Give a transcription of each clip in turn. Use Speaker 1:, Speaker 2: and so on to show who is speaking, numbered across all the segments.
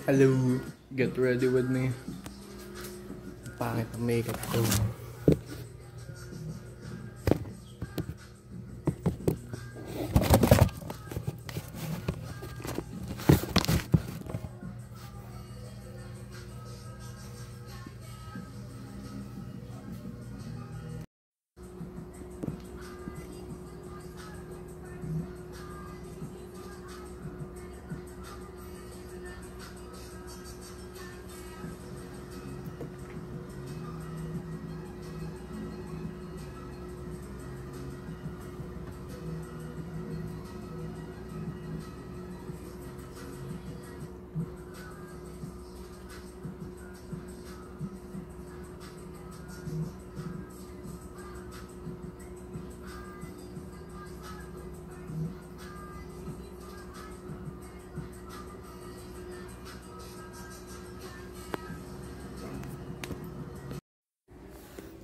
Speaker 1: Hello, get ready with me. Pangit ang makeup ko.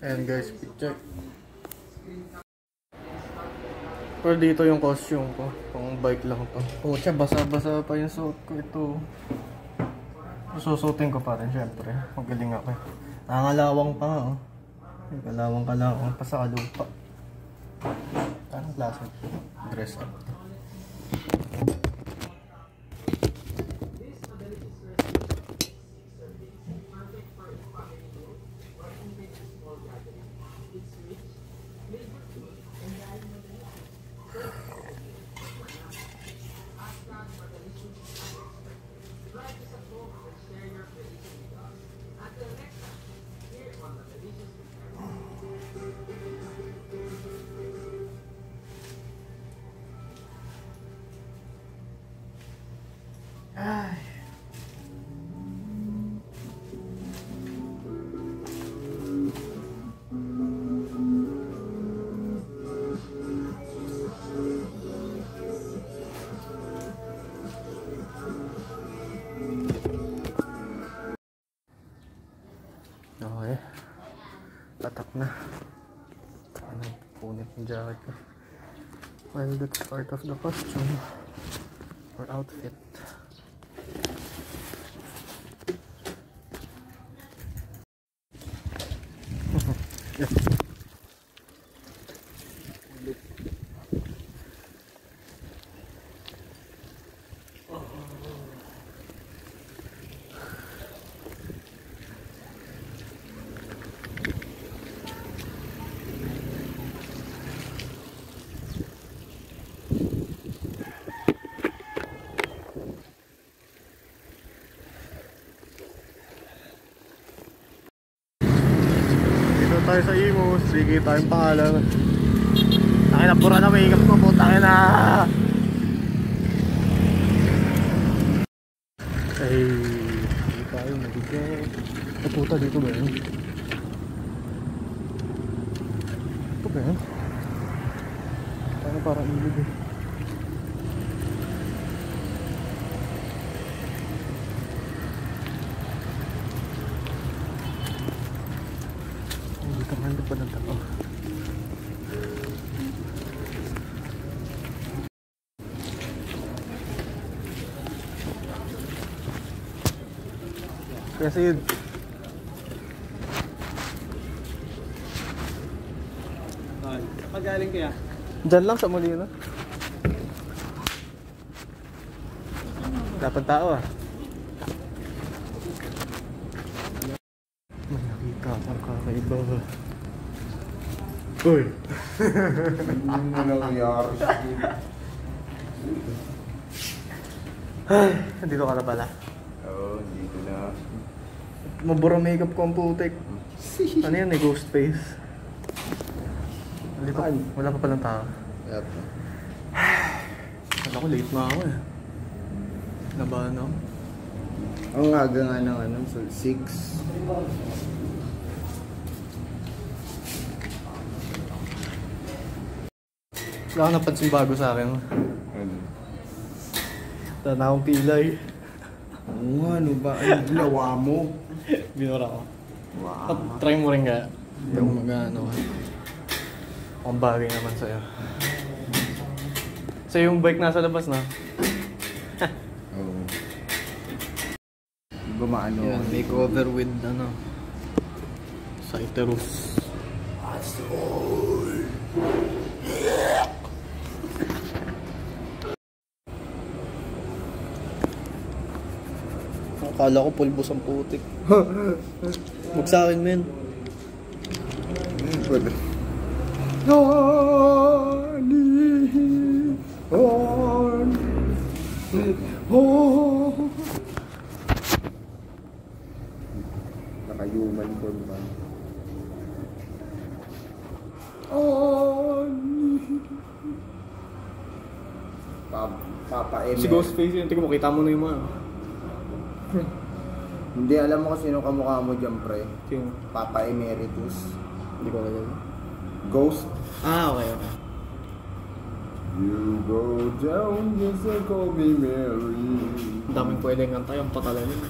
Speaker 1: Ayan guys, picture. Pero dito yung costume ko. Pang bike lang to. Pucha, basa-basa pa yung suot ko ito. Susutin ko pa rin syempre. Magaling ako. Nangangalawang pa nga oh. Kalawang-kalawang pa sa kalupa. Anong klase? Dress up. Ay. Okay. Tatak na. Ano, punit yung jacket ko. Well, that's part of the costume or outfit. Tayo sa Imus, sige tayong pangalan. Takin na pura na makeup ko po, takin na. Ay, hindi tayo nabigay. Puta dito ba yun? Ito ba yun? Tayo parang ilid eh. Kamando pa ng tao. Kasi yun. Saan galing kaya? Diyan lang sa Molino. Dapat tao ah. May nakita akong kakaiba. Uy!
Speaker 2: Ano nangyari?
Speaker 1: Ay, nandito ka na pala.
Speaker 2: Oo, dito na.
Speaker 1: Mabura makeup ko ang putik. Ano yan eh, ghost face. Wala pa palang tao.
Speaker 2: Eto.
Speaker 1: Wala ko, late na ako eh. Nabahan ako.
Speaker 2: Ang aga nga ng ano, so 6.
Speaker 1: Wala akong napansin bago sa akin.
Speaker 2: Ano?
Speaker 1: Wala na akong pilay.
Speaker 2: Ano ba? Ano ginawa mo?
Speaker 1: Binura ko.
Speaker 2: Wow.
Speaker 1: Try mo rin kaya. Yung mag-ano. Ang bagay naman sa'yo. So yung bike nasa labas na.
Speaker 2: Gumaano.
Speaker 1: Yan, makeover with ano, Cyterus. Akala ko pulbos ang putik. Huwag sa akin, men.
Speaker 2: Pwede. Honey, Nakayuman ko naman. Papa Emel.
Speaker 1: Si Ghostface yun, tingnan mo, kita mo na yung mga.
Speaker 2: Hindi alam mo kung sino kamukha mo dyan, pre.
Speaker 1: Sino?
Speaker 2: Papa Emeritus.
Speaker 1: Hindi ko alam.
Speaker 2: Ghost.
Speaker 1: Okay, okay.
Speaker 2: You go down, yes, I call me Mary.
Speaker 1: Ang daming pwedeng kanta yung patalan yun.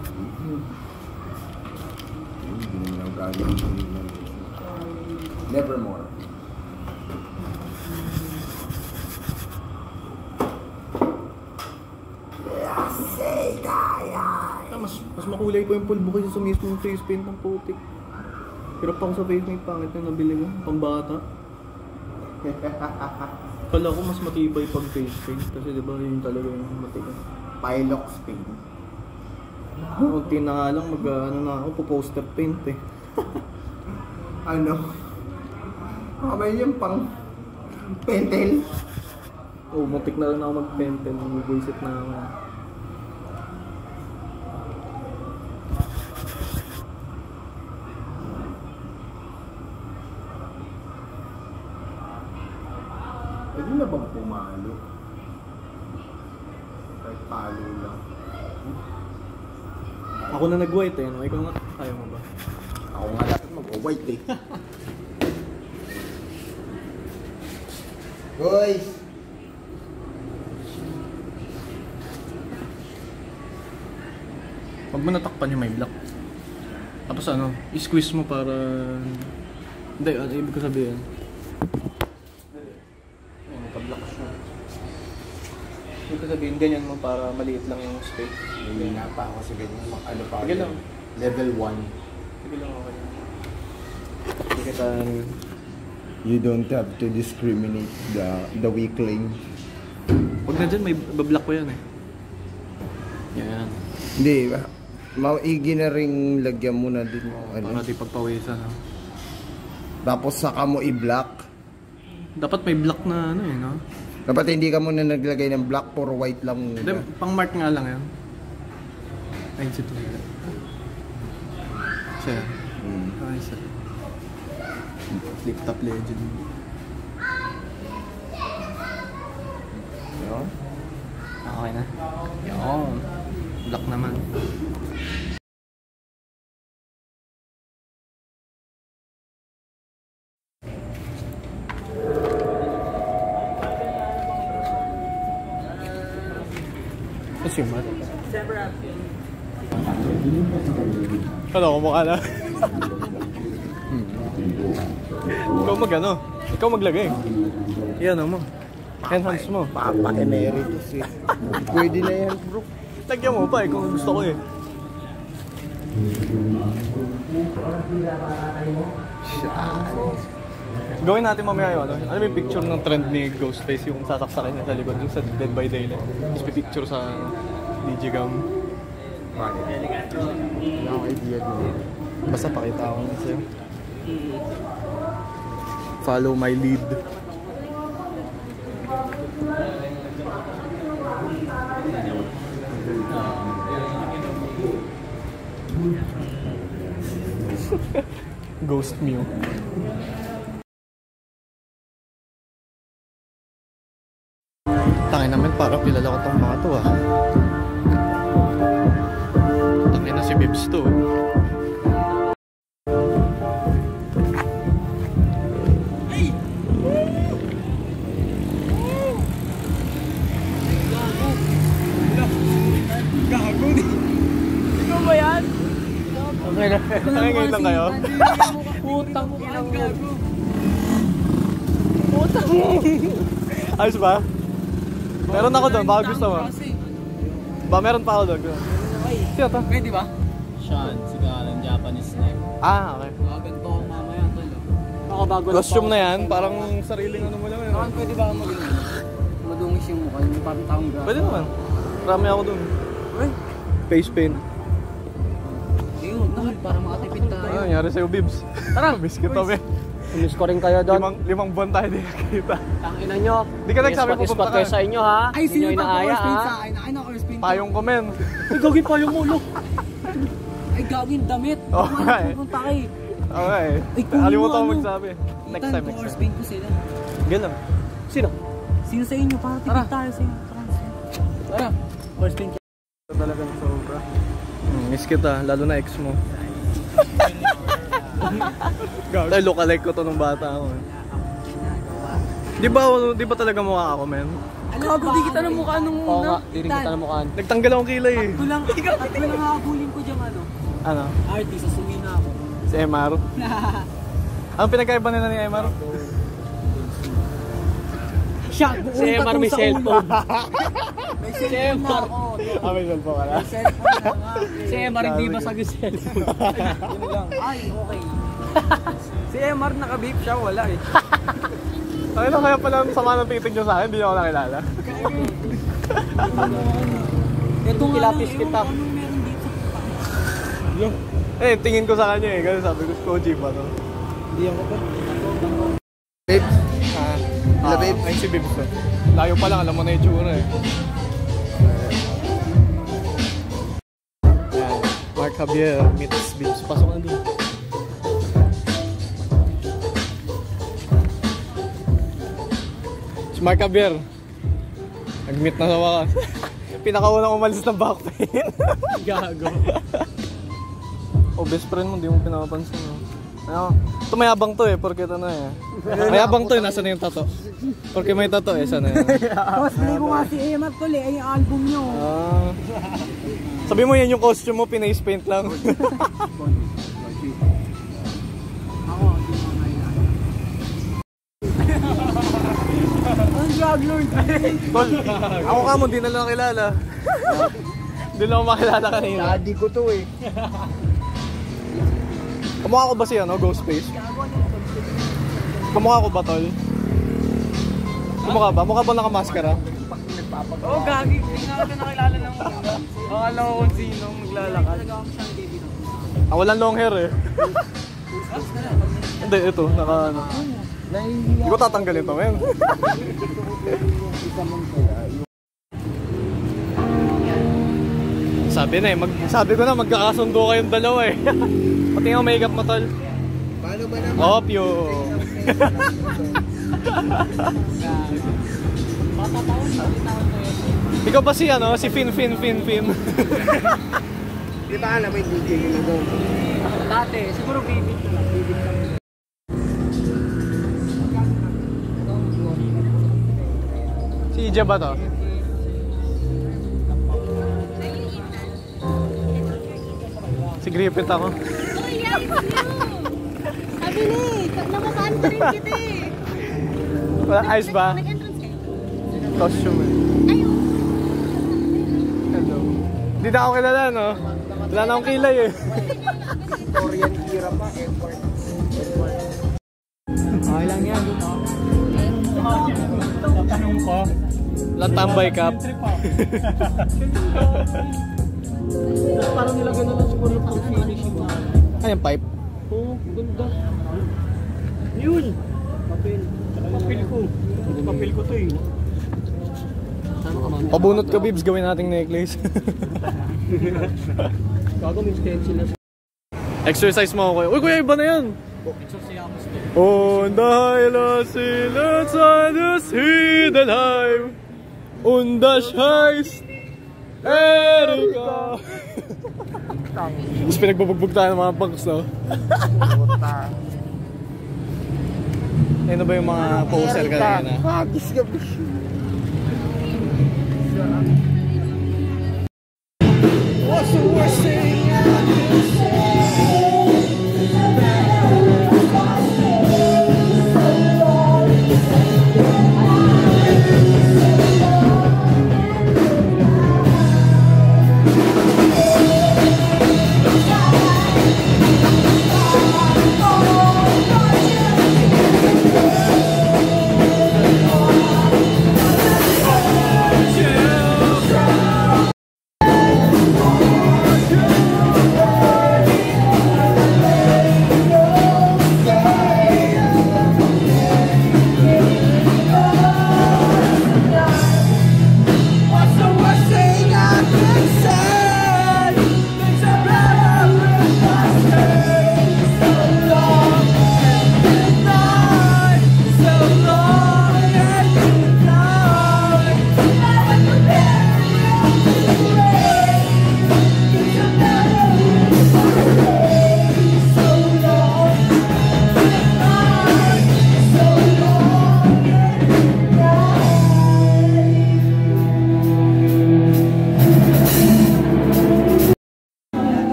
Speaker 2: Hindi na gagawin. Nevermore.
Speaker 1: Mas makulay pa yung pulbo kasi sa mismong face paint ng putik. Hirap ako sa face paint, pangit na nabili ko, pambata. Kala ko mas matibay pag face paint kasi diba yun talaga yung matigas.
Speaker 2: Pilox paint.
Speaker 1: Kunti na nga lang ano na ako, poster paint eh.
Speaker 2: Ano? Kamay yung pang pentel.
Speaker 1: Oo, muntik na rin ako mag-pentel, mag-visit na ako.
Speaker 2: Pwede na bang pumalo? Kahit palo lang.
Speaker 1: Ako na nag-white eh, no? Ikaw nga, ayaw mo ba?
Speaker 2: Ako nga dapat mag-white eh. Guys!
Speaker 1: Pag mo natakpan yung may block. Tapos ano, i-squeeze mo para... Hindi, ano ibig ko sabihin? Ayun, naka-block siya. Ibig ko sabihin, ganyan mo para maliit lang yung space.
Speaker 2: Hindi nga pa ako sa ganyan. Ano pa?
Speaker 1: Sige lang.
Speaker 2: Level 1.
Speaker 1: Sige lang, okay. Hindi kita...
Speaker 2: You don't have to discriminate the weakling.
Speaker 1: Huwag na dyan, may bablock ko yan eh. Yan.
Speaker 2: Hindi, maigi na rin lagyan mo na din.
Speaker 1: Para di pagpawisan. No?
Speaker 2: Tapos saka mo i-block.
Speaker 1: Dapat may block na ano eh, no?
Speaker 2: Dapat hindi ka muna naglagay ng black, puro white lang muna.
Speaker 1: Hindi, pang mark nga lang yan. Ayun si Tuloy. Siya. Ay, siya. Flip top legend.
Speaker 2: Yun.
Speaker 1: Okay na. Yun. Block naman. Kasi yung mat. Ano, kumukha na. Ikaw mag-ano? Ikaw maglagay. Yan mo. Enhance mo.
Speaker 2: Papa Emeritus eh. Pwede na yan, bro.
Speaker 1: Lagyan mo pa eh kung gusto ko eh. Gawin natin mamaya yun. Ano yung picture ng trend ni Ghostface yung sasaksakin niya sa likod yung sa Dead by Daylight. Tapos may picture sa Digicam.
Speaker 2: Wala akong idea doon.
Speaker 1: Basta pakita ko na sa'yo. Follow my lead. Ghost Mew. Tangin naman, parang kilala ko tong mga to ah. Tangin na si Bibs to. Gago di. Ikaw ba yan? Okay na. Ngayon lang kayo. Putang ina mo. Putang mo. Ayos ba? Meron ako doon, baka gusto mo. Ba, meron pa ako doon. Siya to.
Speaker 3: Pwede ba? Sean, sigaran, Japanese na.
Speaker 1: Ah, okay.
Speaker 3: Ganito ako mamaya, tol. Nakabago lang
Speaker 1: Costume na yan, parang sariling ano mo lang yun.
Speaker 3: Saan pwede ba ako madungis yung mukha, yung parang taong gato?
Speaker 1: Pwede naman. Marami ako dun.
Speaker 3: Ay,
Speaker 1: Face paint.
Speaker 3: yun, tol, para makatipid tayo.
Speaker 1: Ano nangyari sa'yo, Bibs?
Speaker 3: Tara!
Speaker 1: Miss kita, be.
Speaker 3: Miss ko rin kayo doon.
Speaker 1: Limang buwan tayo di nakita.
Speaker 3: Tangina nyo.
Speaker 1: Di ka nagsabi pupunta
Speaker 3: spot
Speaker 1: ka.
Speaker 3: kayo sa inyo, ha?
Speaker 4: Ay, sino
Speaker 3: Hindi nyo
Speaker 4: ba
Speaker 3: inaaya,
Speaker 4: horse paint
Speaker 3: ha?
Speaker 4: sa akin? Ay, na horse paint.
Speaker 1: Payong ko, men.
Speaker 3: Ay, gagawin pa yung ulo. Ay, gagawin damit.
Speaker 1: Okay.
Speaker 3: Pupunta kayo.
Speaker 1: Okay.
Speaker 3: Ay, kunin
Speaker 1: Kalimutan
Speaker 3: mo,
Speaker 1: ko
Speaker 3: ano?
Speaker 1: magsabi. Next time, next
Speaker 4: Horse
Speaker 1: time.
Speaker 4: paint ko sila.
Speaker 1: Ganun.
Speaker 3: Sino?
Speaker 4: Sino sa inyo? Para tipid tayo sa inyo.
Speaker 3: Tara.
Speaker 4: Horse paint.
Speaker 1: Talagang sobra. Miss kita, lalo na ex mo. Ay, lookalike ko to nung bata ako. Di ba talaga mukha ako, men?
Speaker 4: Gago, di kita ng mukha nung
Speaker 3: Oo nga, di rin kita na mukhaan.
Speaker 1: Nagtanggal akong kilay eh.
Speaker 4: At ko lang habulin ko dyan ano.
Speaker 1: Ano?
Speaker 4: Artist, sasuwi na ako.
Speaker 1: Si MR? Anong pinagkaiba nila ni MR?
Speaker 4: Siya,
Speaker 3: Si MR may cellphone.
Speaker 4: May
Speaker 3: Si
Speaker 4: cellphone na
Speaker 3: MR.
Speaker 4: ako.
Speaker 1: May cellphone ka na.
Speaker 4: May cellphone na nga.
Speaker 3: Si MR hindi basag yung cellphone.
Speaker 4: Yun lang. Ay, okay.
Speaker 3: Si MR naka-beep siya, wala eh.
Speaker 1: Ay, na kaya pala sama ng titig nyo sa akin, hindi nyo ako nakilala.
Speaker 4: Ito nga
Speaker 3: Kilapis
Speaker 4: lang,
Speaker 3: kita.
Speaker 4: anong meron dito?
Speaker 1: Tingin ko sa kanya eh, kasi sabi ko, Koji ba to?
Speaker 4: Hindi ako pa.
Speaker 2: Babes? Hello, babes?
Speaker 1: Ay, si Bibs to. Layo pa lang, alam mo na yung tsura eh. Ayan, Mark Javier meets Bibs. Pasok na doon. Si Mark Javier. Nag-meet na sa wakas. Pinakaunang umalis ng back pain.
Speaker 3: Gago.
Speaker 1: O best friend mo, di mo pinapansin. Ano? Ito mayabang to eh, porque ito na eh. Mayabang to eh, nasa na yung tato? Porque may tato eh, sana yun.
Speaker 4: Cosplay ko nga si Emma tol eh, ay yung album nyo.
Speaker 1: Ah. Sabi mo yan yung costume mo, pinace paint lang.
Speaker 4: Ako, hindi mo Ang drug lord.
Speaker 1: Tol, ako ka mo, di na lang nakilala. Di lang ako makilala kanina.
Speaker 2: Daddy ko to eh.
Speaker 1: Kamukha ko ba siya, no? Ghostface? Kamukha ko ba, tol? Kamukha ba? Mukha ba nakamaskara?
Speaker 3: Oo, gagi. Hindi nga ka nakilala ng mga. Akala ko kung sinong naglalakad.
Speaker 1: Ah, walang long hair eh. Hindi, ito, naka ano. Hindi ko tatanggalin to, men. Sabi na eh, sabi ko na magkakasundo kayong dalawa eh. Pati nga makeup mo, tol.
Speaker 2: Paano ba naman?
Speaker 1: Opyo. Ikaw ba si ano? Si Fin.
Speaker 2: Di ba alam mo yung DJ ko na doon?
Speaker 3: Dati, siguro bibit ko lang.
Speaker 1: Si Ija ba to? Si Griffith ako.
Speaker 5: Oh, yeah, it's you! Sabi ni, namamaan pa rin kita eh.
Speaker 1: Wala, ayos ba?
Speaker 5: Nag-entrance kayo?
Speaker 1: Costume eh.
Speaker 5: Ayun.
Speaker 1: Hello. Hindi na ako kilala, no? Wala na akong kilay eh.
Speaker 2: Korean era pa, airport.
Speaker 3: Okay lang yan.
Speaker 1: Tanong ko. Latambay cup.
Speaker 3: Parang nilagyan na lang siguro pang finish mo.
Speaker 1: Ano yung pipe?
Speaker 3: Oo, ganda. Yun! Papel. Papel ko. Papel ko to eh. Saan ka man?
Speaker 1: Pabunot ka, Bibs. Gawin nating necklace.
Speaker 3: Gago, may stencil na.
Speaker 1: Exercise mo ako. Uy, kuya, iba na yan.
Speaker 3: Exercise ako sa
Speaker 1: Und heiler Seele seines Hüdelheim. Und das heißt Erika. Tapos pinagbubugbog tayo ng mga punks, no? Ano ba yung mga poser kanina?
Speaker 2: Hagis ka ba?
Speaker 1: What's the worst thing I can say?
Speaker 5: Yeah.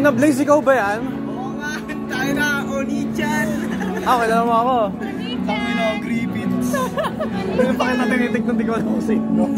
Speaker 1: na Blaze, ikaw ba yan?
Speaker 4: Oo nga, tayo na, Oni-chan.
Speaker 1: Ah, kilala mo ako.
Speaker 4: Tayo na, Griffiths.
Speaker 1: Ano pa kita tinitig nung di ko alam kung sino?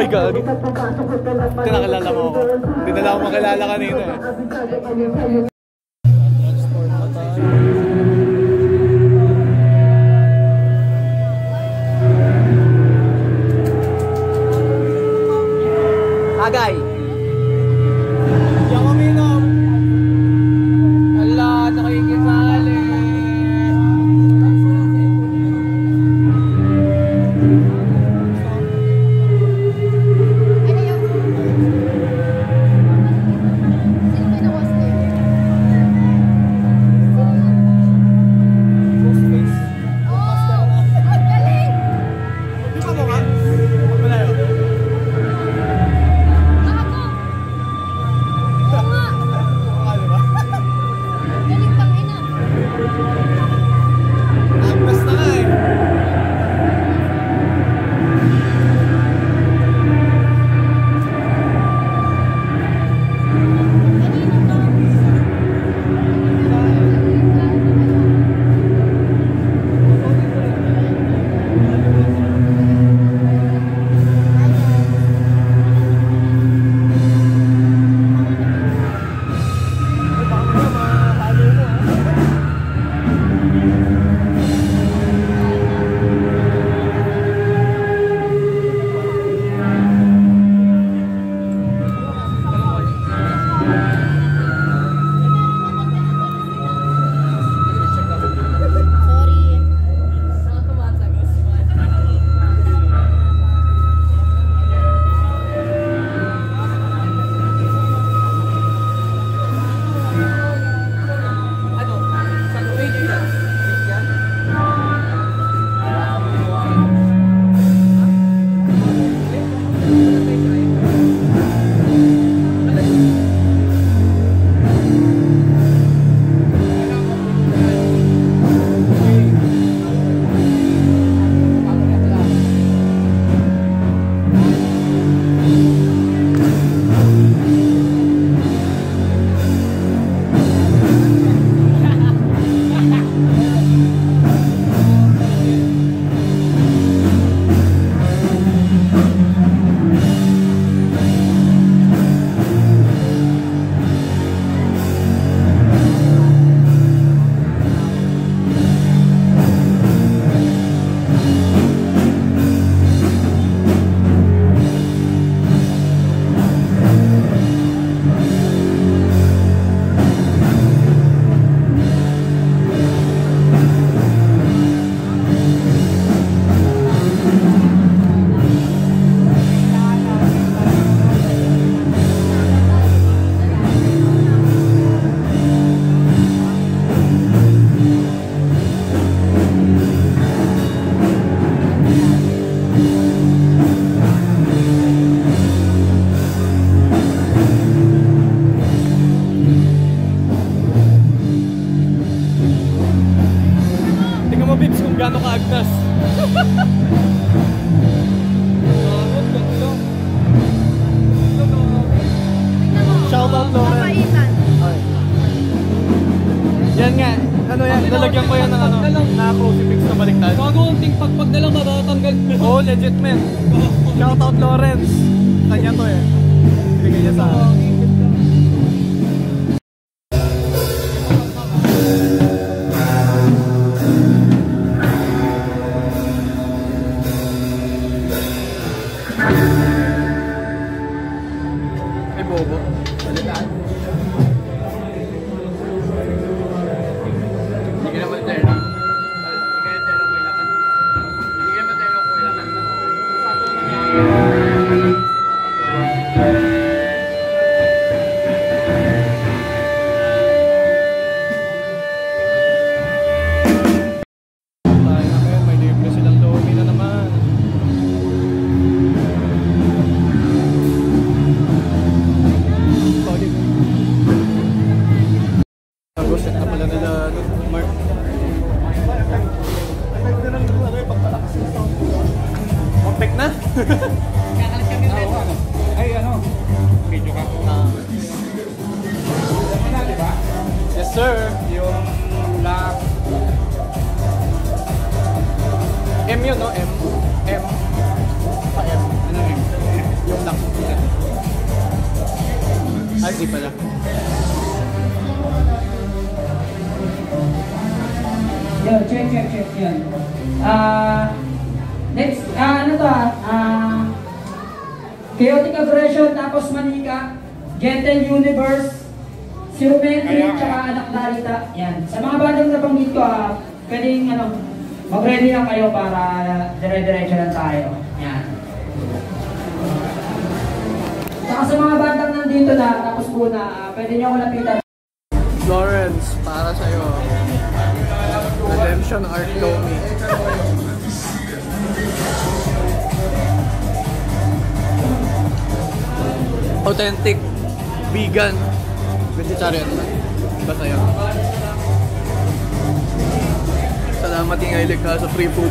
Speaker 1: Ay, gagi. Kinakilala mo ako. Hindi na lang ako makilala kanina eh. Agay. Yung uminom. Ala, nakikisali. gaano kaagnas. Shoutout Lawrence. Yan nga. Ano yan? Lalagyan ko yan ng ano, na crucifix na baliktad.
Speaker 3: Bago ang tingpag na lang matatanggal.
Speaker 1: Oo, legit man. Shoutout Lawrence. Kanya to eh. Binigay niya sa akin.
Speaker 3: Ay, ano? Video ka. Diba?
Speaker 1: Yes, sir.
Speaker 3: Yung black.
Speaker 1: M yun, no? M. M. Pa-M.
Speaker 3: Ano yun?
Speaker 1: Yung lang. Ay, di pala.
Speaker 6: Yo, check yan. Next, ano to Chaotic Aggression, tapos Manika, Gentle Universe, Sirometry, tsaka Anak Narita. Yan. Sa mga bandang nabanggit ko, pwedeng mag-ready lang kayo para dire-diretso lang tayo. Yan. Saka sa mga bandang nandito na, tapos po na, pwede nyo ako lapitan.
Speaker 1: Florence, para sa'yo. Redemption Art Domi. Authentic, vegan, vegetarian na. Basta yun. Salamat ingaylig ka sa free food.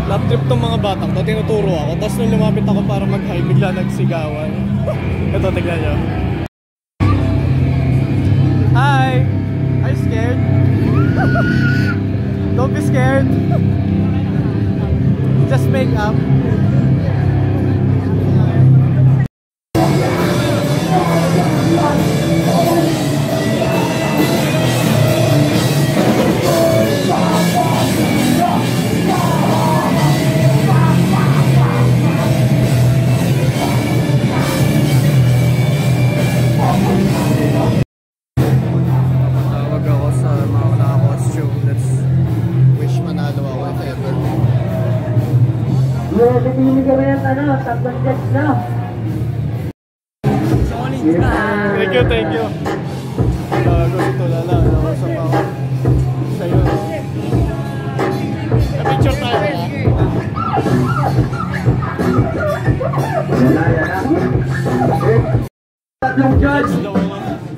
Speaker 1: Lap trip tong mga batang to, tinuturo ako. Tapos nung lumapit ako para mag-hi, bigla nagsigawan. Ito, tignan nyo. Hi! Are you scared? Don't be scared. Just make up.
Speaker 6: Pipili ka rin tatlong jets na.
Speaker 1: Thank you. Gusto lala, sa mga sa'yo. Picture tayo ha?
Speaker 7: Tatlong judge,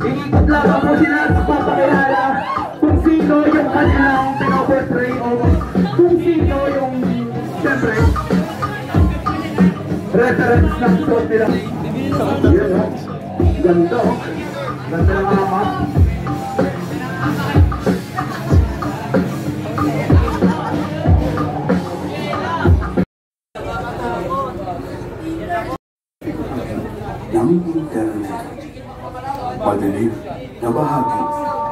Speaker 7: initatlaga po sila sa papakilala kung sino yung kanilang pinoportray o kung sino yung, siyempre, reference ng suot nila. Yun, no? Ganda, oh. Ganda ng mga map.
Speaker 8: Ng internet. Padilim na bahagi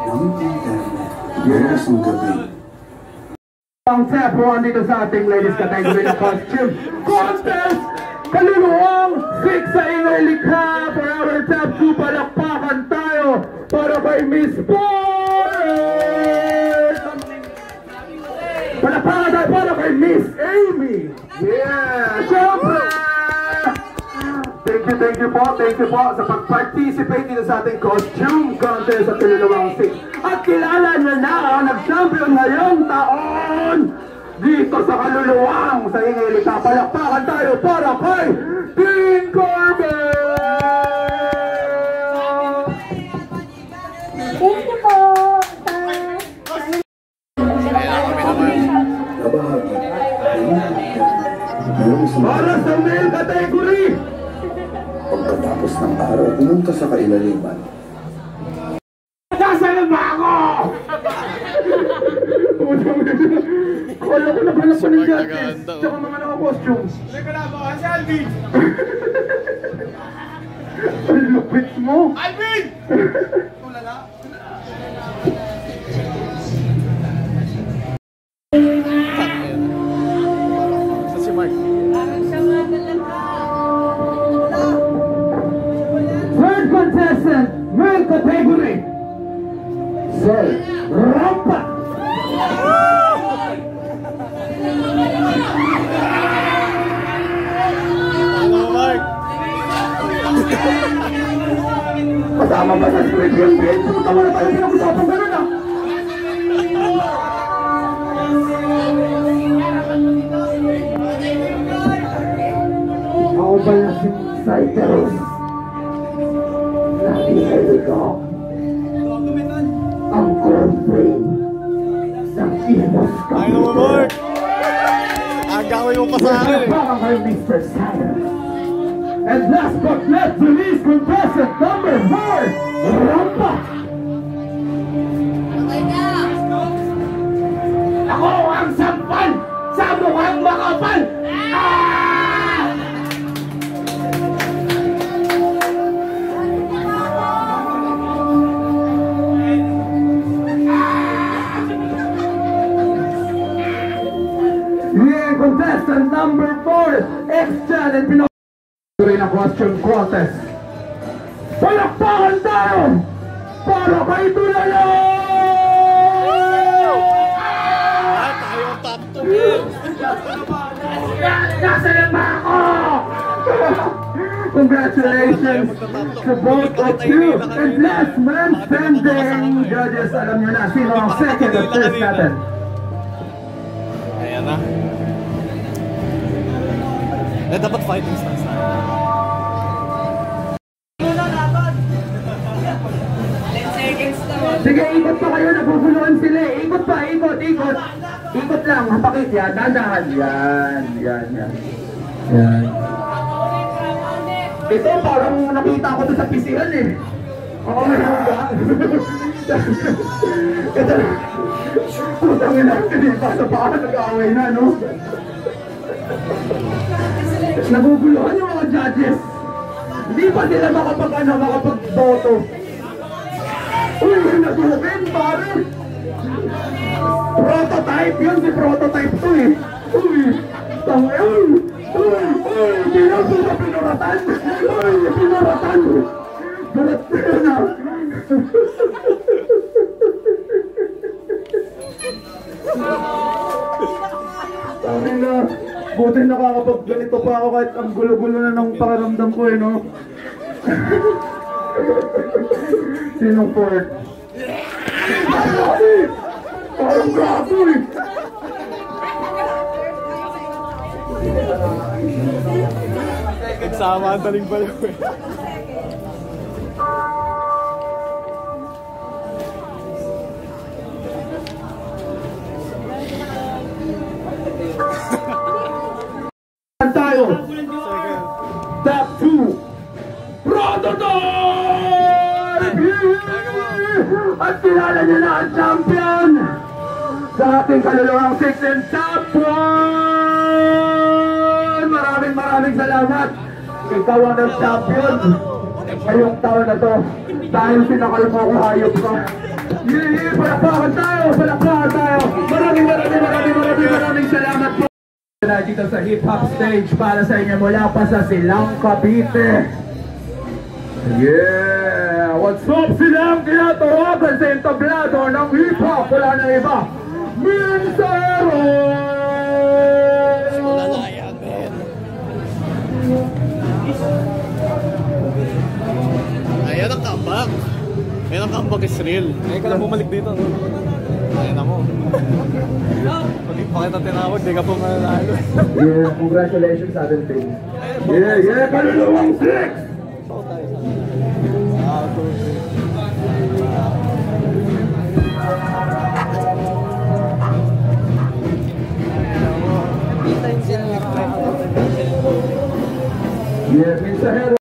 Speaker 8: ng internet. Years ng gabi.
Speaker 7: Ang Sefo andito sa ating ladies category na costume contest! Kaluluwang 6 sa ingay likha for our top 2. Palakpakan tayo para kay Miss Boyd! Palakpakan tayo para kay Miss Amy! Yeah! Siyempre! Thank you po sa pag-participate dito sa ating costume contest sa Kaluluwang 6. At kilala niyo na nag-champion ngayong taon dito sa Kaluluwang sa ingay likha. Palakpakan tayo para kay Dean Corbett!
Speaker 5: Thank you po.
Speaker 7: Para sa male category!
Speaker 8: Pagkatapos ng araw, pumunta sa kailaliman.
Speaker 7: Nasaan ba ako? Kala ko nabalap ko ng judges. Tsaka mga naka-costumes.
Speaker 4: Teka na ba? Si Alvin!
Speaker 7: Ang lupit mo!
Speaker 4: Alvin! Tulala?
Speaker 1: Sa si Mark.
Speaker 7: Third contestant, male category. Sir Rampa.
Speaker 1: Ano, Mark?
Speaker 7: Kasama ba sa script yung bed? Sumutawa na tayo pinag-usapang gano'n ah. Ako ba lasing Cyterus? Nakikita ko ang core brain ng Imus
Speaker 1: Ano, Mark? Aga Inaaway mo pa sa akin eh.
Speaker 7: Parang kayo Mr. Science. And last but not the least, contestant number 4, Rampa. Ako ang sampal sa mukhang makapal. Contestant number 4, X-Chan and Pinoy rin ang question contest. Palakpakan tayo para kay Tulalo!
Speaker 1: Tayo top 2
Speaker 7: Nasa lima ako! Congratulations to both of you! And last man standing! Judges, alam nyo na sino ang second at first natin.
Speaker 1: Ayan na. Dapat fighting stance na.
Speaker 7: Sige, ikot pa kayo, nabubuluan sila eh. Ikot pa, ikot. Ikot lang, hapakit yan, dandahan. Yan. Ito, parang nakita ko doon sa pisihan eh. Oo, meron ba? Ito, putangin natin eh, basta baka nag-aaway na, no? Naguguluhan yung mga judges. Hindi pa sila makapag-boto. Uy, nagugin, pare. Prototype yun, si prototype to eh. Uy, tangin. Uy, pinuratan. Bulat na. Tangin na. Buti nakakapag-ganito pa ako kahit ang gulo-gulo na ng pakiramdam ko eh, no? Sinong Ford? Parang gago eh!
Speaker 1: Nagsama ang taling balaw eh.
Speaker 7: Tayo! Top 2! Prototype! At kilala niyo na ang champion sa ating kaluluwang 6 and top 1! Maraming salamat! Ikaw ang nag-champion ngayong taon na to dahil pinakal mo ako hayop ka. Palakpakan tayo! Maraming salamat po! Dito sa hip-hop stage para sa inyo mula pa sa Silang, Cavite. Yeah! What's up, Silang? Tinatawagan sa entablado ng hip-hop. Wala na iba. Minsero!
Speaker 1: Ayan ang comeback. Ayan ang comeback is real. Ngayon ka lang bumalik dito. Ayan na mo. Pag kita tinawag, di ka po mananalo.
Speaker 7: Yeah, congratulations sa ating team. Yeah, kaluluwang 6! Yeah, Minsahero.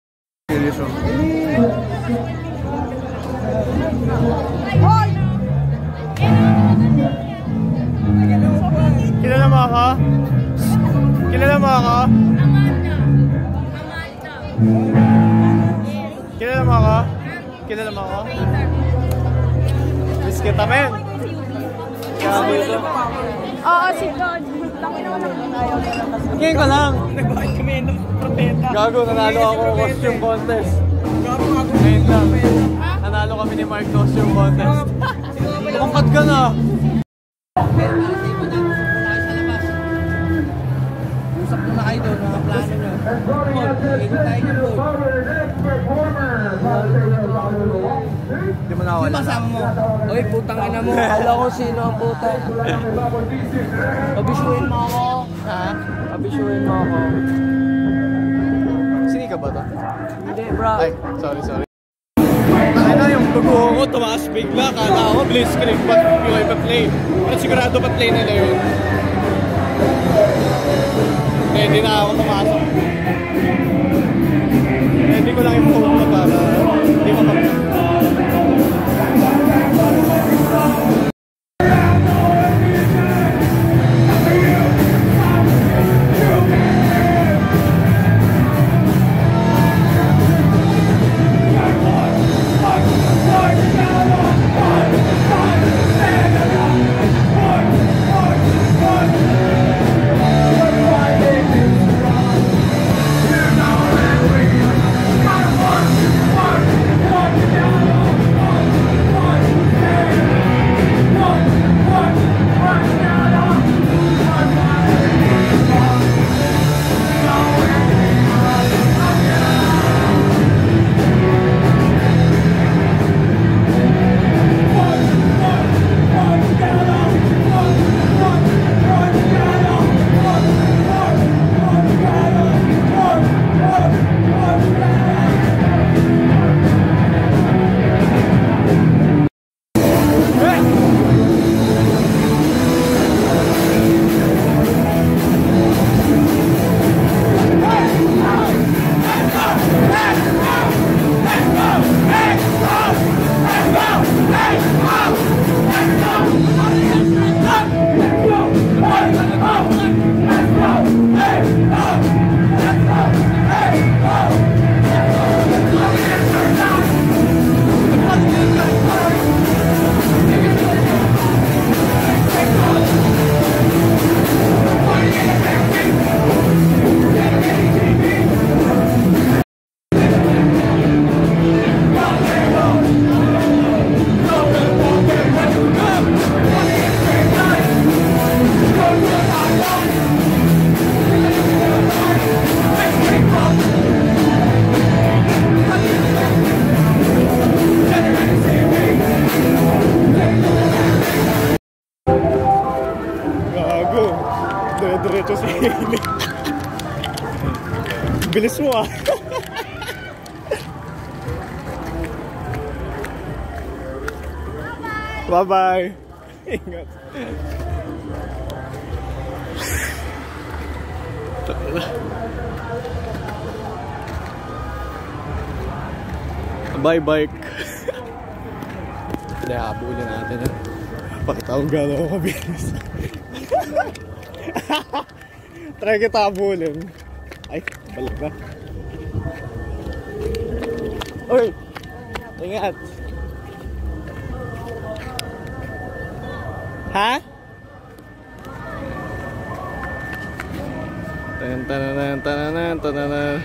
Speaker 1: Kilala mo ako? Kilala mo ako? Kilala mo ako? Kilala mo ako? Miss kita, men.
Speaker 5: Oo, si Don.
Speaker 1: Ngayon ka lang.
Speaker 3: Nagbayad kami ng propeta.
Speaker 1: Gago, nanalo ako costume contest. Ngayon lang. Nanalo kami ni Mark costume contest. Kumangkat ka na.
Speaker 3: Usap na kayo doon, mga plano nyo. Ikot tayo nyo po.
Speaker 1: Hindi mo nawala.
Speaker 3: Pasang mo. Oy, putang ina mo. Kala ko sino ang puta. Pabisuin mo ako.
Speaker 1: Ha?
Speaker 3: Pabisuin mo ako.
Speaker 1: Sini ka ba to?
Speaker 3: Hindi, bro.
Speaker 1: Ay, sorry. Ay na, yung dugo ko tumaas bigla. Kala ko, blitzkrieg pa yung iba play. Pero sigurado pa play nila yun. lang yung phone ko para hindi mapapagod. Diretso sa hili. Bilis mo ah. Bye-bye. Ingat. Bye bike. Hindi, habulin natin yan. Pakita kung gano'n ako kabilis. Try kita habulin. Ay, balik na. Uy! Ingat! Ha? Tan-tan-tan-tan-tan-tan-tan.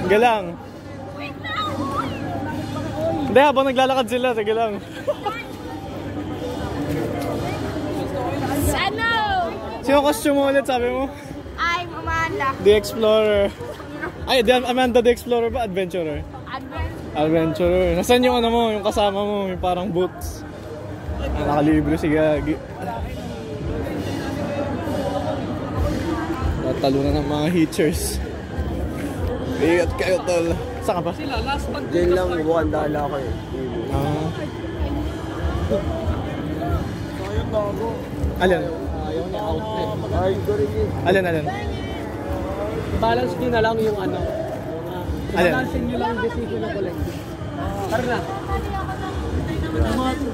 Speaker 1: Galang. Hindi, habang naglalakad sila, sige lang.
Speaker 5: Ano?
Speaker 1: Sino costume mo ulit, sabi mo?
Speaker 5: I'm Amanda.
Speaker 1: The Explorer. Ay, Amanda the Explorer ba? Adventurer? Adventurer. Nasaan yung ano mo, yung kasama mo, yung parang boots? Nakalibre si Gagi. Tatalunan ng mga hitchers. Ingat kayo, tol. Saan ka ba?
Speaker 3: Diyan lang, buwan-dala ko eh.
Speaker 1: Alin?
Speaker 3: Ayaw na outlet. Ay, sorry.
Speaker 1: Alin?
Speaker 3: Balance nyo na lang yung ano.
Speaker 1: Alin?
Speaker 3: Balance nyo lang yung decision na collective. Tara na.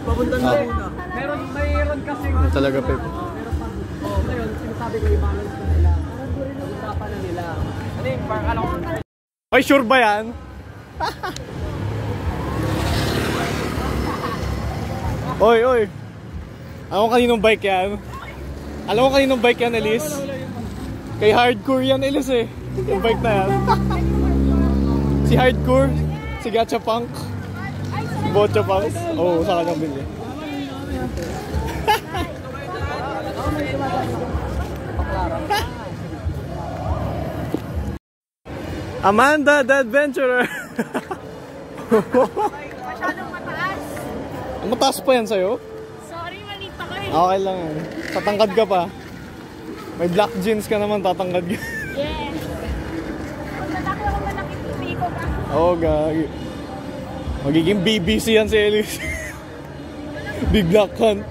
Speaker 3: Papunta na muna. Mayroon kasi.
Speaker 1: Talaga, Pep.
Speaker 3: Ngayon, sinasabi ko i-balance na nila. Pag-usapan na nila. Ano yung parang ano?
Speaker 1: Ay, sure ba yan? Oy. Alam mo kaninong bike yan? Elise? Kay Hardcore yan, Elise eh. Yung bike na yan. Si Hardcore, si Gachapunk, si Bochapunk. Oo, sa kanyang bili. Amanda the Adventurer.
Speaker 5: Masyadong mataas.
Speaker 1: Mataas pa yan sa'yo?
Speaker 5: Sorry, malita ko eh.
Speaker 1: Okay lang yan. Tatangkad ka pa. May black jeans ka naman, tatangkad ka.
Speaker 5: Yes. Kung malaki ako malaki, hindi ko ka.
Speaker 1: Oo, gagi. Magiging BBC yan si Elise. Big Black Hunt.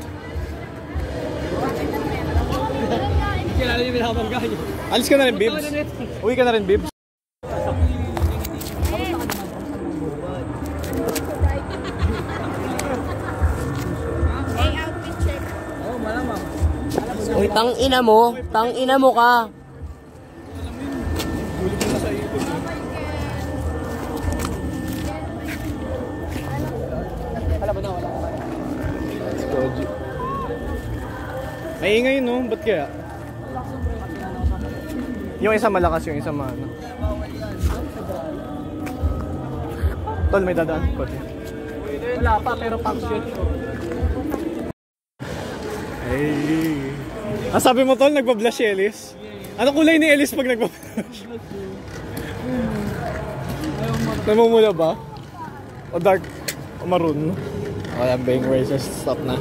Speaker 3: Kilala niyo binabangga niyo.
Speaker 1: Alis ka na rin, Bibs. Uwi ka na rin, Bibs.
Speaker 5: Hey, outfit check.
Speaker 9: Uy, tang ina mo ka.
Speaker 1: Maingay no? Ba't kaya? Yung isa malakas, yung isa maano. Tol, may dadaan. Kote.
Speaker 3: Wala pa, pero function.
Speaker 1: Hey. Sabi mo tol, nagpa-blush si Elise? Ano kulay ni Elise pag nagpa-blush? Namumula ba? O dark? O maroon? O I'm being racist. Stop na.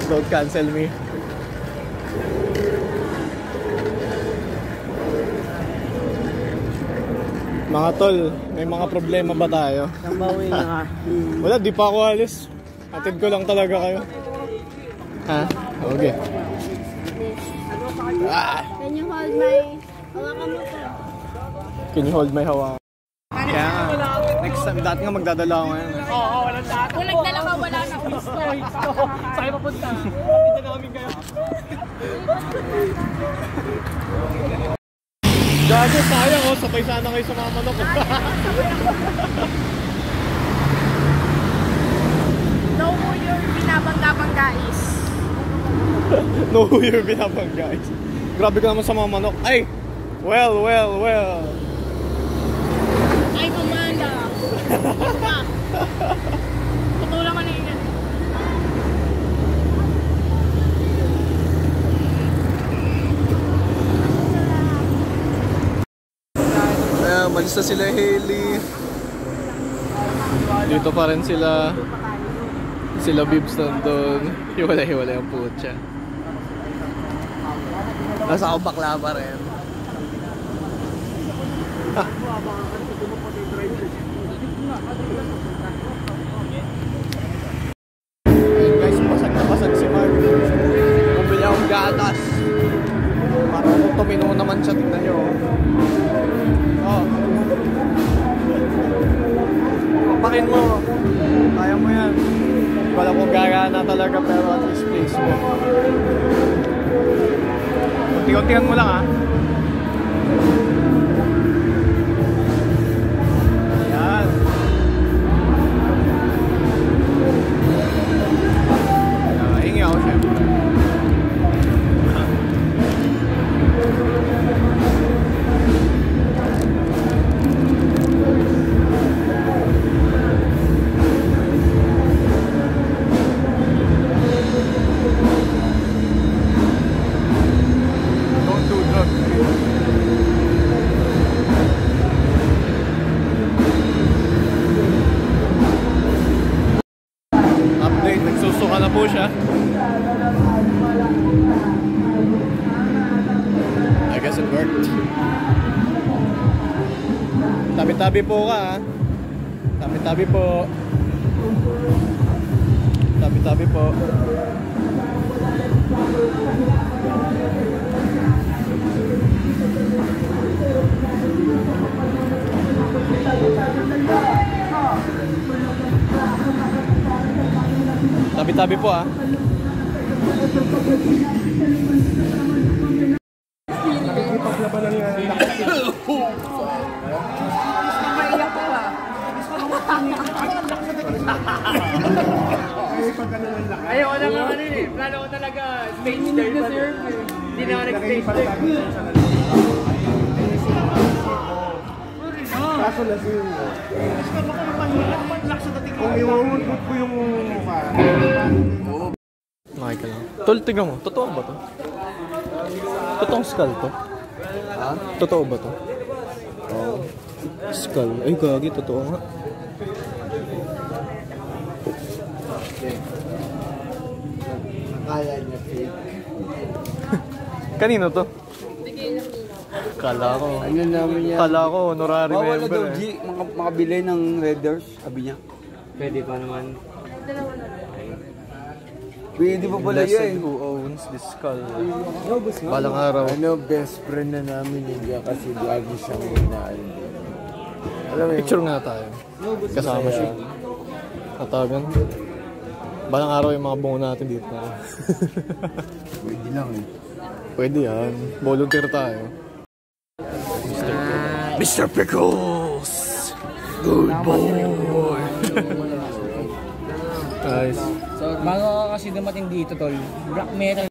Speaker 1: Don't cancel me. Mga tol, may mga problema ba tayo?
Speaker 3: Nambawi na.
Speaker 1: Wala, di pa ako alis. Atid ko lang talaga kayo. Ha? Okay.
Speaker 5: Can you hold my... Hawakan mo to.
Speaker 1: Can you hold my hawa? Kaya nga, next time, dati nga magdadala ako ngayon.
Speaker 3: Oo, walang dati.
Speaker 5: Kung nagdala ka, wala na.
Speaker 3: Saan papunta? Pinta na kami kayo.
Speaker 1: Gago, sayang oh. Sabay sana kayo sa mga manok.
Speaker 5: No mo yung binabangga-bangga-is.
Speaker 1: No, you're binabang guys. Grabe ka naman sa mga manok. Ay! Well.
Speaker 5: Ay, Amanda. Tutulang ka na yun.
Speaker 1: Malis na sila Hailey. Dito pa rin sila. Sila Bibs nandun. Hiwalay ang putya. Nasa ako bakla pa rin. Guys, pasag si Mark. Bumili akong gatas. Parang kung tumino naman siya, tingnan nyo. Oh. Papakin mo. Kaya mo yan. Wala kong gagana talaga pero at least place mo. Unti-untihan mo lang ha. Ayan. Hingi ako syempre. Update, nagsusuka na po siya. I guess it worked. Tabi-tabi po ka ha. Tabi-tabi po. Tabi-tabi po. Tabi-tabi po ah.
Speaker 2: Nakikipaglabanan nga ng lakas.
Speaker 3: Ayaw ko na nga ano eh. Plano ko talaga stage dive. Hindi na ako nag-stage dive.
Speaker 2: Kaso lasing. Kung iwawunod ko yung mukha.
Speaker 1: Okay ka lang. Tol, tignan mo. Totoo ba to? Totoong skull to? Ha? Totoo ba to? Oo. Skull. Ay, gagi. Totoo nga.
Speaker 2: Akala niya fake.
Speaker 1: Kanino to? Kala ko.
Speaker 3: Ano namin yan?
Speaker 1: Kala ko, honorary
Speaker 3: Bawal na
Speaker 1: member
Speaker 3: daw, G. Makabili ng Raiders, sabi niya. Pwede pa naman. Pwede pa pala
Speaker 1: Lesson
Speaker 3: yan.
Speaker 1: who owns this skull. Balang araw.
Speaker 2: Ano, best friend na namin niya kasi lagi siyang inaayos. Alam mo,
Speaker 1: Picture nga tayo. Kasama siya. Katagan. Balang araw yung mga bungo natin dito.
Speaker 2: pwede lang eh.
Speaker 1: Pwede yan. Volunteer tayo. Mr. Pickles! Good boy! Nice.
Speaker 6: So, bago ka kasi dumating dito, tol, black metal